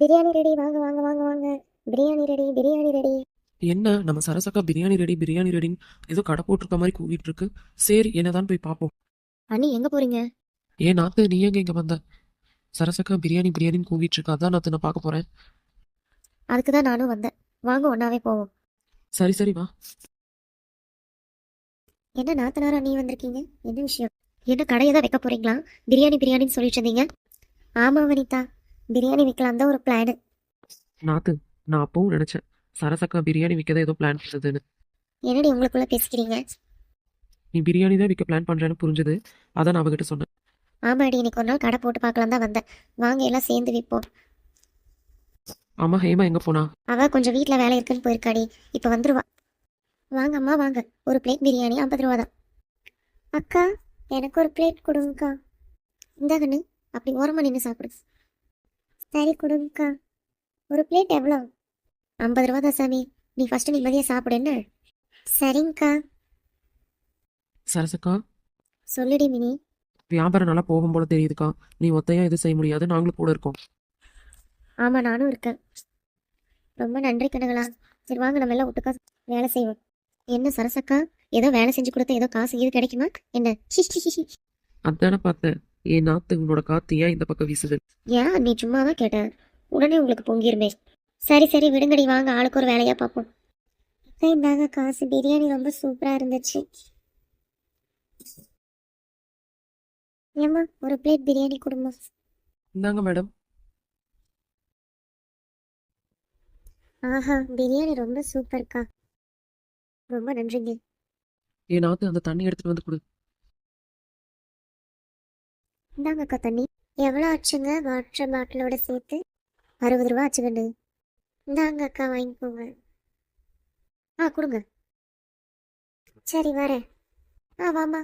Biryani ready, வாங்க வாங்க வாங்க வாங்க. Biryani ready, biryani ready. என்ன நம்ம சரசக்கா பிரியாணி ரெடி பிரியாணி ரெடின்னு ஏதோ கடை போட்டிருக்க மாதிரி கூவிட்டு இருக்கு. சரி என்னதான் போய் பார்ப்போம். அண்ணி எங்க போறீங்க? ஏன் நாத்து நீ எங்க இங்க வந்த? சரசக்கா பிரியாணி பிரியாணின்னு கூவிட்டு இருக்கா, அதான் நாத்து நான் பார்க்க போறேன். அதுக்கு தான் நானும் வந்தேன். வாங்க ஒன்னாவே போவோம். சரி சரி வா. என்ன நாத்தனாரா நீ வந்திருக்கீங்க? என்ன விஷயம்? என்ன கடையை தான் வைக்க போறீங்களா? பிரியாணி பிரியாணின்னு சொல்லிட்டு இருந்தீங்க. ஆமா வனிதா, பிரியாணி வைக்கலாம் தான் ஒரு பிளான். நாத்து நான் அப்பவும் நினைச்சேன் சரசக்கா பிரியாணி விற்கதான் ஏதோ பிளான் பண்ணுதுன்னு. என்னடி உங்களுக்குள்ள பேசிக்கிறீங்க? நீ பிரியாணி தான் விற்க பிளான் பண்றேன்னு புரிஞ்சுது, அதான் நான் அவகிட்ட சொன்னேன். ஆமாடி, இன்னைக்கு ஒரு நாள் கடை போட்டு பார்க்கலாம் தான் வந்தேன். வாங்க எல்லாம் சேர்ந்து விற்போம். ஆமா ஹேமா எங்க போனா? அவ கொஞ்சம் வீட்டில் வேலை இருக்குன்னு போயிருக்காடி, இப்போ வந்துருவா. வாங்க அம்மா வாங்க. ஒரு பிளேட் பிரியாணி 50 ரூபா தான். அக்கா, எனக்கு ஒரு பிளேட் கொடுங்கக்கா. இந்த கண்ணு, அப்படி ஓரமாக நின்று சாப்பிடு. சரி கொடுங்கக்கா. ஒரு பிளேட் எவ்வளோ? 50 ரூபா தான் சாமி. நீ ஃபர்ஸ்ட் நிம்மதியாக சாப்பிடு என்ன? சரிங்கக்கா. சரசக்கா சொல்லுடி மினி. வியாபாரம் நல்லா போகும் போல தெரியுதுக்கா. நீ ஒத்தையா எதுவும் செய்ய முடியாது, நாங்களும் கூட இருக்கோம். ஆமாம் நானும் இருக்கேன். ரொம்ப நன்றி கனகளா. சரி வாங்க நம்ம எல்லாம் ஒட்டுக்கா வேலை செய்வோம். என்ன சரசக்கா, ஏதோ வேலை செஞ்சு கொடுத்தா ஏதோ காசு இது கிடைக்குமா என்ன? அதானே பார்த்தேன். ஏன் நாத்து உன்னோட காத்து ஏன் இந்த பக்கம் வீசுது? ஏன் நீ சும்மாதான் கேட்டேன், உடனே உங்களுக்கு பொங்கிருமே. சரி சரி விடுங்கடி, வாங்க ஆளுக்கு ஒரு வேலையாக பார்ப்போம். இந்தாங்க காசு, பிரியாணி ரொம்ப சூப்பராக இருந்துச்சு. ஏம்மா ஒரு பிளேட் பிரியாணி கொடுமா. இந்தாங்க மேடம். ஆஹா, பிரியாணி ரொம்ப சூப்பர்க்கா. ரொம்ப நன்றிங்க. ஏன் நாத்து அந்த தண்ணி எடுத்துட்டு வந்து கொடு. இந்தாங்கக்கா தண்ணி. எவ்வளோ ஆச்சுங்க வாட்டர் பாட்டிலோட சேர்த்து? 60 ரூபா ஆச்சுங்கண்ணு. இந்தாங்க அக்கா வாங்கிக்கோங்க. கொடுங்க. சரி வரேன். வாமா.